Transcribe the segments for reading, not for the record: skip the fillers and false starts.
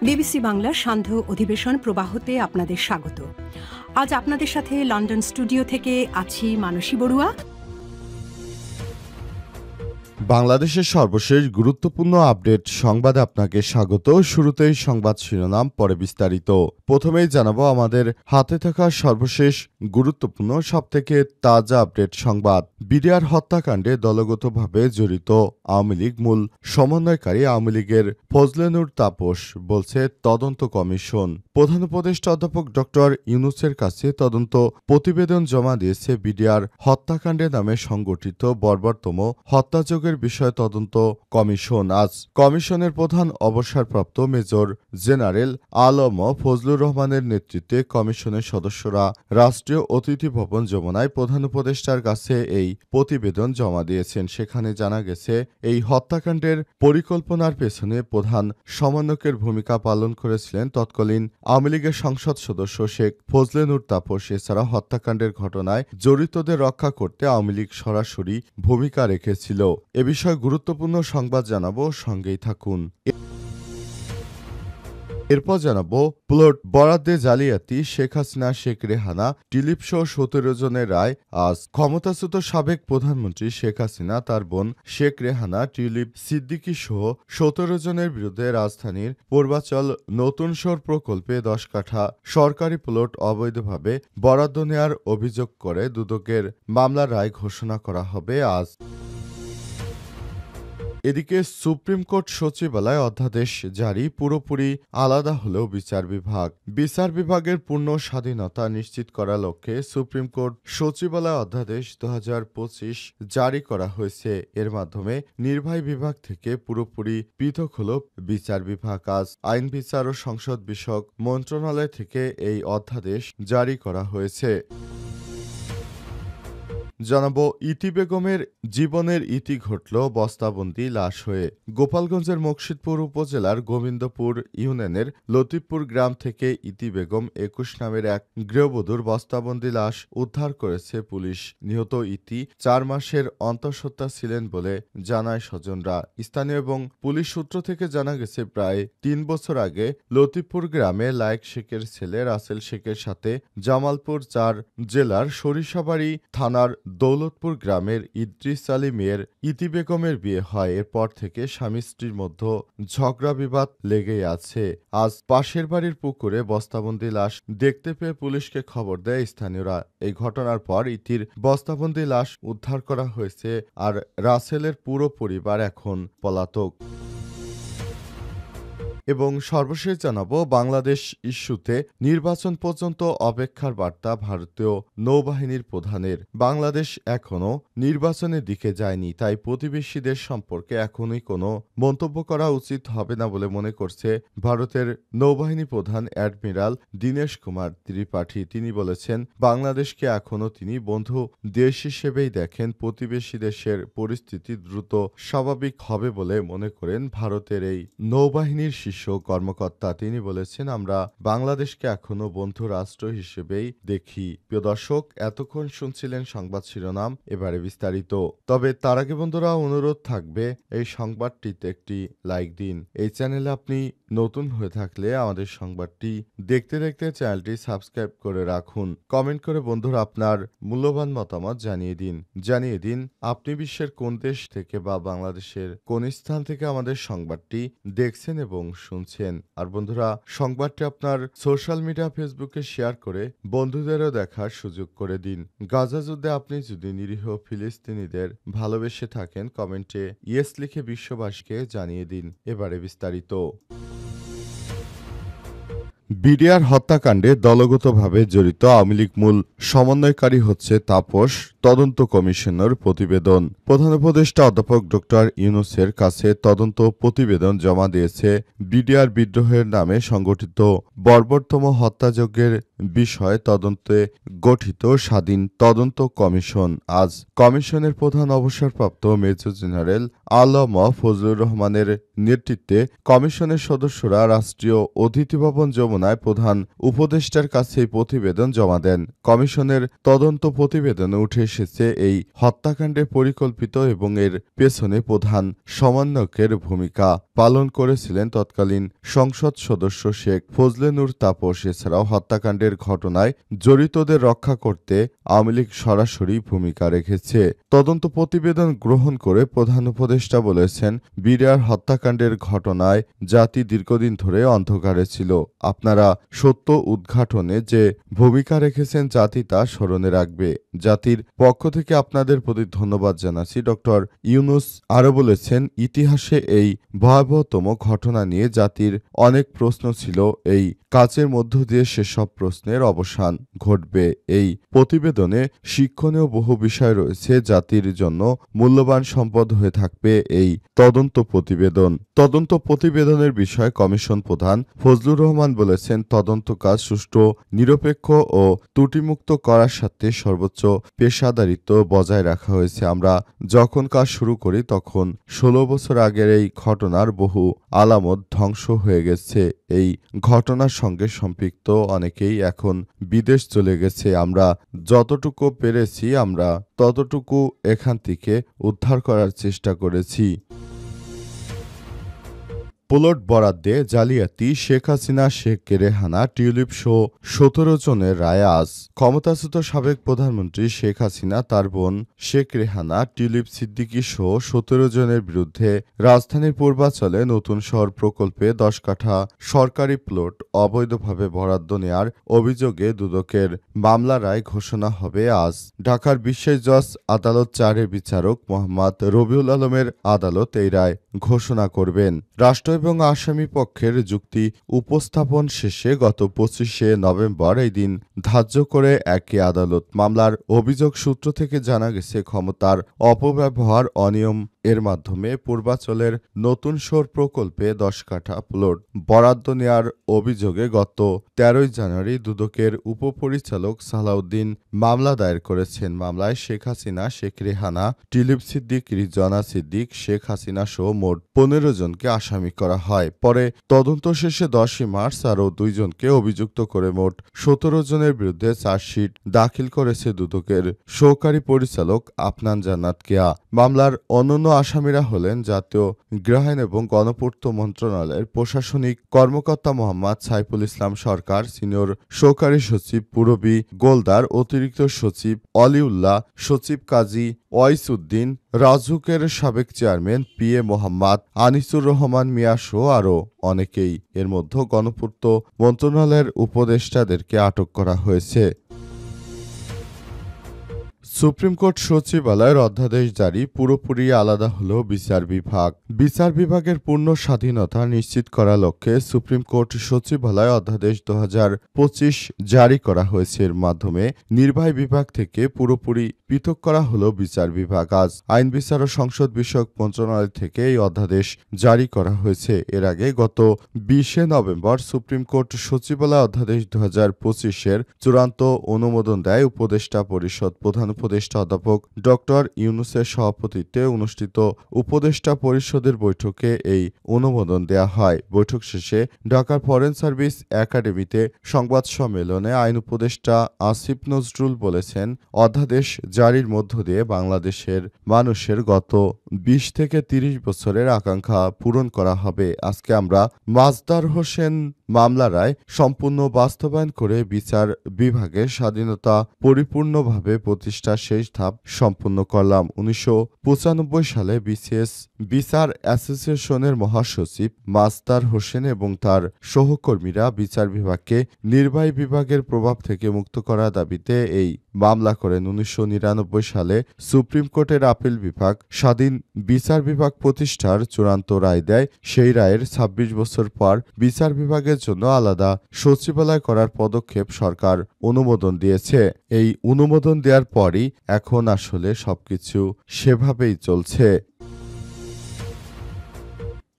BBC বাংলার সান্ধ্য অধিবেশন প্রবাহতে আপনাদের স্বাগত। আজ আপনাদের সাথে লন্ডন স্টুডিও থেকে আছি মানসী বড়ুয়া। বাংলাদেশের সর্বশেষ গুরুত্বপূর্ণ আপডেট সংবাদে আপনাকে স্বাগত। শুরুতেই সংবাদ শিরোনাম, পরে বিস্তারিত। প্রথমেই জানাবো আমাদের হাতে থাকা সর্বশেষ গুরুত্বপূর্ণ সবথেকে তাজা আপডেট সংবাদ। বিডিআর হত্যাকাণ্ডে দলগতভাবে জড়িত আওয়ামী লীগ মূল সমন্বয়কারী আওয়ামী লীগের ফজলে নূর তাপস বলছে তদন্ত কমিশন। প্রধান উপদেষ্টা অধ্যাপক ড ইউনূসের কাছে তদন্ত প্রতিবেদন জমা দিয়েছে বিডিআর হত্যাকাণ্ডে নামে সংগঠিত বর্বরতম হত্যাযজ্ঞের বিষয়ে তদন্ত কমিশন। আজ কমিশনের প্রধান অবসরপ্রাপ্ত মেজর জেনারেল আলম ফজলুর রহমানের নেতৃত্বে কমিশনের সদস্যরা রাষ্ট্রীয় অতিথি ভবন যমুনায় প্রধান উপদেষ্টার কাছে এই প্রতিবেদন জমা দিয়েছেন। সেখানে জানা গেছে, এই হত্যাকাণ্ডের পরিকল্পনার পেছনে প্রধান সমন্বয়কের ভূমিকা পালন করেছিলেন তৎকালীন আওয়ামী লীগের সংসদ সদস্য শেখ ফজলে নূর তাপস। এছাড়া হত্যাকাণ্ডের ঘটনায় জড়িতদের রক্ষা করতে আওয়ামী লীগ সরাসরি ভূমিকা রেখেছিল। এ বিষয়ে গুরুত্বপূর্ণ সংবাদ জানাবো, সঙ্গেই থাকুন। এরপর জানাবো প্লট বরাদ্দে জালিয়াতি, শেখ হাসিনা শেখ রেহানা টিলিপ সহ 17 জনের রায় আজ। ক্ষমতাচ্যুত সাবেক প্রধানমন্ত্রী শেখ হাসিনা, তার বোন শেখ রেহানা, টিউলিপ সিদ্দিকী সহ 17 জনের বিরুদ্ধে রাজধানীর পূর্বাচল নতুন শহর প্রকল্পে 10 কাঠা সরকারি প্লট অবৈধভাবে বরাদ্দ নেয়ার অভিযোগ করে দুদকের মামলার রায় ঘোষণা করা হবে আজ। এদিকে সুপ্রিম কোর্ট সচিবালয় অধ্যাদেশ জারি, পুরোপুরি আলাদা হলেও বিচার বিভাগের পূর্ণ স্বাধীনতা নিশ্চিত করার লক্ষ্যে সুপ্রিম কোর্ট সচিবালয় অধ্যাদেশ 2025 জারি করা হয়েছে। এর মাধ্যমে নির্বাহী বিভাগ থেকে পুরোপুরি পৃথক হল বিচার বিভাগ। আজ আইন বিচার ও সংসদ বিষয়ক মন্ত্রণালয় থেকে এই অধ্যাদেশ জারি করা হয়েছে। জানাবো ইতি বেগমের জীবনের ইতি ঘটল বস্তাবন্দি লাশ হয়ে। গোপালগঞ্জের মুকসিদপুর উপজেলার গোবিন্দপুর ইউনিয়নের লতিফপুর গ্রাম থেকে ইতি বেগম 21 নামের এক গৃহবধূর বস্তাবন্দি লাশ উদ্ধার করেছে পুলিশ। নিহত ইতি 4 মাসের অন্তঃসত্ত্বা ছিলেন বলে জানায় স্বজনরা। স্থানীয় এবং পুলিশ সূত্র থেকে জানা গেছে, প্রায় 3 বছর আগে লতিফপুর গ্রামে লায়েক শেখের ছেলে রাসেল শেখের সাথে জামালপুর 4 জেলার সরিষাবাড়ি থানার দৌলতপুর গ্রামের ইদ্রিস আলী মেয়ের ইতি বেগমের বিয়ে হয়। এরপর থেকে স্বামী স্ত্রীর মধ্যে ঝগড়া বিবাদ লেগেই আছে। আজ পাশের বাড়ির পুকুরে বস্তাবন্দি লাশ দেখতে পেয়ে পুলিশকে খবর দেয় স্থানীয়রা। এই ঘটনার পর ইতির বস্তাবন্দি লাশ উদ্ধার করা হয়েছে, আর রাসেলের পুরো পরিবার এখন পলাতক। এবং সর্বশেষ জানাবো বাংলাদেশ ইস্যুতে নির্বাচন পর্যন্ত অপেক্ষার বার্তা ভারতীয় নৌবাহিনীর প্রধানের। বাংলাদেশ এখনও নির্বাচনের দিকে যায়নি, তাই প্রতিবেশী দেশ সম্পর্কে এখনই কোনো মন্তব্য করা উচিত হবে না বলে মনে করছে ভারতের নৌবাহিনী প্রধান অ্যাডমিরাল দীনেশ কুমার ত্রিপাঠী। তিনি বলেছেন, বাংলাদেশকে এখনও তিনি বন্ধু দেশ হিসেবেই দেখেন। প্রতিবেশী দেশের পরিস্থিতি দ্রুত স্বাভাবিক হবে বলে মনে করেন ভারতের এই নৌবাহিনীর কর্মকর্তা। তিনি বলেছেন, আমরা বাংলাদেশকে এখনো বন্ধু রাষ্ট্র হিসেবেই দেখি। প্রিয় দর্শক, এতক্ষণ শুনছিলেন সংবাদ শিরোনাম, এবারে বিস্তারিত। তবে তার আগে বন্ধুরা, অনুরোধ থাকবে এই সংবাদটিতে একটি লাইক দিন। এই চ্যানেলে আপনি নতুন হয়ে থাকলে আমাদের সংবাদটি দেখতে দেখতে চ্যানেলটি সাবস্ক্রাইব করে রাখুন। কমেন্ট করে বন্ধুরা আপনার মূল্যবান মতামত জানিয়ে দিন আপনি বিশ্বের কোন দেশ থেকে বা বাংলাদেশের কোন স্থান থেকে আমাদের সংবাদটি দেখছেন এবং শুনছেন। আর বন্ধুরা, সংবাদটি আপনার সোশ্যাল মিডিয়া ফেসবুকে শেয়ার করে বন্ধুদেরও দেখার সুযোগ করে দিন। গাজা যুদ্ধে আপনি যদি নিরীহ ফিলিস্তিনিদের ভালোবেসে থাকেন, কমেন্টে ইয়েস লিখে বিশ্ববাসীকে জানিয়ে দিন। এবারে বিস্তারিত। বিডিআর হত্যাকাণ্ডে দলগতভাবে জড়িত আওয়ামী লীগ মূল সমন্বয়কারী হচ্ছে তাপস, তদন্ত কমিশনের প্রতিবেদন। প্রধান উপদেষ্টা অধ্যাপক ড ইউনূসের কাছে তদন্ত প্রতিবেদন জমা দিয়েছে বিডিআর বিদ্রোহের নামে সংগঠিত বর্বরতম হত্যাযজ্ঞের বিষয়ে তদন্তে গঠিত স্বাধীন তদন্ত কমিশন। আজ কমিশনের প্রধান অবসরপ্রাপ্ত মেজর জেনারেল আলম ফজলুর রহমানের নেতৃত্বে কমিশনের সদস্যরা রাষ্ট্রীয় অতিথি ভবন যমুনায় প্রধান উপদেষ্টার কাছে প্রতিবেদন জমা দেন। কমিশনের তদন্ত প্রতিবেদনে উঠে এসেছে এই হত্যাকাণ্ডে পরিকল্পিত এবং এর পেছনে প্রধান সমন্বয়কের ভূমিকা পালন করেছিলেন তৎকালীন সংসদ সদস্য শেখ ফজলে নূর তাপস। এছাড়াও হত্যাকাণ্ডের ঘটনায় জড়িতদের রক্ষা করতে আওয়ামী লীগ সরাসরি ভূমিকা রেখেছে। তদন্ত প্রতিবেদন গ্রহণ করে প্রধান উপদেষ্টা বলেছেন, বিডিআর হত্যাকাণ্ডের ঘটনায় জাতি দীর্ঘদিন ধরে অন্ধকারে ছিল। আপনারা সত্য উদ্ঘাটনে যে ভূমিকা রেখেছেন জাতি তা স্মরণে রাখবে। জাতির পক্ষ থেকে আপনাদের প্রতি ধন্যবাদ জানাচ্ছি। ডক্টর ইউনূস আরও বলেছেন, ইতিহাসে এই ভয়াবহতম ঘটনা নিয়ে জাতির অনেক প্রশ্ন ছিল। এই কাজের মধ্য দিয়ে সেসব প্রশ্নের অবসান ঘটবে। এই প্রতিবেদনে শিক্ষণীয় বহু বিষয় রয়েছে। জাতির জন্য মূল্যবান সম্পদ হয়ে থাকবে এই তদন্ত প্রতিবেদন। তদন্ত প্রতিবেদনের বিষয়ে কমিশন প্রধান ফজলুর রহমান বলেছেন, তদন্ত কাজ সুষ্ঠু, নিরপেক্ষ ও ত্রুটিমুক্ত করার সাথে সর্বোচ্চ পেশাদারিত্ব বজায় রাখা হয়েছে। আমরা যখন কাজ শুরু করি তখন ১৬ বছর আগের এই ঘটনার বহু আলামত ধ্বংস হয়ে গেছে। এই ঘটনার সঙ্গে সম্পৃক্ত অনেকেই এখন বিদেশ চলে গেছে। আমরা যতটুকু পেরেছি আমরা ততটুকু এখান থেকে উদ্ধার করার চেষ্টা করেছি। প্লট বরাদ্দে জালিয়াতি, শেখ হাসিনা শেখ রেহানা টিউলিপ শো ১৭ জনের রায় আজ। ক্ষমতাচ্যুত সাবেক প্রধানমন্ত্রী শেখ হাসিনা, তার বোন শেখ রেহানা, টিউলিপ সিদ্দিকী সহ ১৭ জনের বিরুদ্ধে রাজধানীর পূর্বাঞ্চলে নতুন শহর প্রকল্পে ১০ কাঠা সরকারি প্লট অবৈধভাবে বরাদ্দ নেয়ার অভিযোগে দুদকের মামলা রায় ঘোষণা হবে আজ। ঢাকার বিশেষ জজ আদালত ৪-এর বিচারক মোহাম্মদ রবিউল আলমের আদালত এই রায় ঘোষণা করবেন। রাষ্ট্র এবং আসামি পক্ষের যুক্তি উপস্থাপন শেষে গত ২৫শে নভেম্বর এই দিন ধার্য করে একই আদালত। মামলার অভিযোগ সূত্র থেকে জানা গেছে, ক্ষমতার অপব্যবহার, অনিয়ম এর মাধ্যমে পূর্বাঞ্চলের নতুন শহর প্রকল্পে ১০ কাঠা প্লট বরাদ্দ নেয়ার অভিযোগে গত ১৩ জানুয়ারি দুদকের উপপরিচালক সালাউদ্দিন মামলা দায়ের করেছেন। মামলায় শেখ হাসিনা, শেখ রেহানা, টিউলিপ সিদ্দিক, রিজওয়ানা সিদ্দিক, শেখ হাসিনা সহ মোট ১৫ জনকে আসামি করা হয়। পরে তদন্ত শেষে ১০ই মার্চ আরও ২ জনকে অভিযুক্ত করে মোট ১৭ জনের বিরুদ্ধে চার্জশিট দাখিল করেছে দুদকের সহকারী পরিচালক আফনান জান্নাত কেয়া। মামলার অন্যান্য আসামিরা হলেন জাতীয় গৃহায়ন এবং গণপূর্ত মন্ত্রণালয়ের প্রশাসনিক কর্মকর্তা মোহাম্মদ সাইফুল ইসলাম সরকার, সিনিয়র সহকারী সচিব পূরবী গোলদার, অতিরিক্ত সচিব অলিউল্লাহ, সচিব কাজী ওয়াইস উদ্দিন, রাজুকের সাবেক চেয়ারম্যান PA মোহাম্মদ আনিসুর রহমান মিয়া সহ আরও অনেকেই। এর মধ্যে গণপূর্ত মন্ত্রণালয়ের উপদেষ্টাদেরকে আটক করা হয়েছে। সুপ্রিম কোর্ট সচিবালয়ের অধ্যাদেশ জারি, পুরোপুরি আলাদা হল বিচার বিভাগ। বিচার বিভাগের পূর্ণ স্বাধীনতা নিশ্চিত করার লক্ষ্যে সুপ্রিম কোর্ট সচিবালয় অধ্যাদেশ ২০২৫ জারি করা হয়েছে। এর মাধ্যমে নির্বাহী বিভাগ থেকে পুরোপুরি পৃথক করা হল বিচার বিভাগ। আজ আইন বিচার ও সংসদ বিষয়ক মন্ত্রণালয় থেকে এই অধ্যাদেশ জারি করা হয়েছে। এর আগে গত ২০শে নভেম্বর সুপ্রিম কোর্ট সচিবালয় অধ্যাদেশ ২০২৫-এর চূড়ান্ত অনুমোদন দেয়। উপদেষ্টা পরিষদ প্রধান উপদেষ্টা অধ্যাপক ডক্টর ইউনূসের সভাপতিত্বে অনুষ্ঠিত উপদেষ্টা পরিষদের বৈঠকে এই অনুমোদন দেয়া হয়। বৈঠক শেষে ঢাকার ফরেন সার্ভিস একাডেমিতে সংবাদ সম্মেলনে আইন উপদেষ্টা আসিফ নজরুল বলেছেন, অধ্যাদেশ জারির মধ্য দিয়ে বাংলাদেশের মানুষের গত ২০ থেকে ৩০ বছরের আকাঙ্ক্ষা পূরণ করা হবে। আজকে আমরা মাজদার হোসেন মামলা রায় সম্পূর্ণ বাস্তবায়ন করে বিচার বিভাগের স্বাধীনতা পরিপূর্ণভাবে প্রতিষ্ঠার শেষ ধাপ সম্পূর্ণ করলাম। ১৯৯৫ সালে BCS বিচার অ্যাসোসিয়েশনের মহাসচিব মাজদার হোসেন এবং তার সহকর্মীরা বিচার বিভাগকে নির্বাহী বিভাগের প্রভাব থেকে মুক্ত করার দাবিতে এই মামলা করেন। ১৯৯৯ সালে সুপ্রিম কোর্টের আপিল বিভাগ স্বাধীন বিচার বিভাগ প্রতিষ্ঠার চূড়ান্ত রায় দেয়। সেই রায়ের ২৬ বছর পর বিচার বিভাগের জন্য আলাদা সচিবালয় করার পদক্ষেপ সরকার অনুমোদন দিয়েছে। এই অনুমোদন দেওয়ার পরই এখন আসলে সবকিছু সেভাবেই চলছে।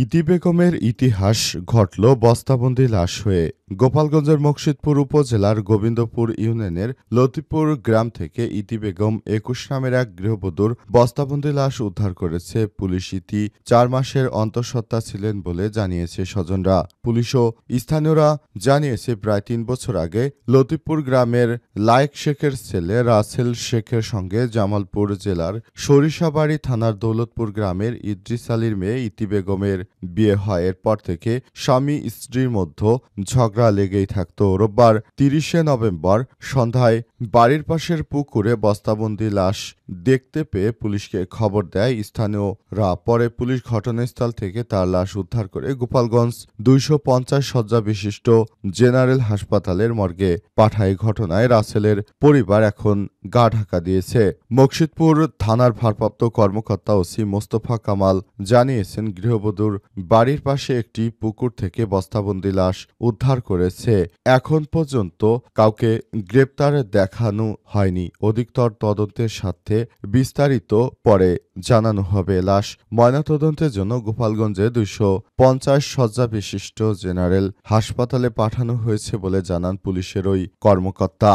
ইতি বেগমের ইতিহাস ঘটল বস্তাবন্দি লাশ হয়ে। গোপালগঞ্জের মকসিদপুর উপজেলার গোবিন্দপুর ইউনিয়নের লতিপুর গ্রাম থেকে ইতি বেগম ২১ নামের এক গৃহবধূর বস্তাবন্দি লাশ উদ্ধার করেছে পুলিশ। ইতি ৪ মাসের অন্তঃসত্ত্বা ছিলেন বলে জানিয়েছে স্বজনরা। পুলিশ ও স্থানীয়রা জানিয়েছে, প্রায় ৩ বছর আগে লতিপুর গ্রামের লায়েক শেখের ছেলে রাসেল শেখের সঙ্গে জামালপুর জেলার সরিষাবাড়ি থানার দৌলতপুর গ্রামের ইদ্রিস আলীর মেয়ে ইতি বেগমের বিয়ে হয়। এরপর থেকে স্বামী স্ত্রীর মধ্যে ঝগড়া লেগেই থাকত। রোববার ৩০শে নভেম্বর সন্ধ্যায় বাড়ির পাশের পুকুরে বস্তাবন্দি লাশ দেখতে পেয়ে পুলিশকে খবর দেয় স্থানীয়রা। পরে পুলিশ ঘটনাস্থল থেকে তার লাশ উদ্ধার করে গোপালগঞ্জ ২৫০ শয্যা বিশিষ্ট জেনারেল হাসপাতালের মর্গে পাঠায়। ঘটনায় রাসেলের পরিবার এখন গা ঢাকা দিয়েছে। মকসিদপুর থানার ভারপ্রাপ্ত কর্মকর্তা ওসি মোস্তফা কামাল জানিয়েছেন, গৃহবধূর বাড়ির পাশে একটি পুকুর থেকে বস্তাবন্দি লাশ উদ্ধার করেছে। এখন পর্যন্ত কাউকে গ্রেপ্তার দেখানো হয়নি। অধিকতর তদন্তের স্বার্থে বিস্তারিত পরে জানানো হবে। লাশ ময়নাতদন্তের জন্য গোপালগঞ্জে ২৫০ শয্যা বিশিষ্ট জেনারেল হাসপাতালে পাঠানো হয়েছে বলে জানান পুলিশের ওই কর্মকর্তা।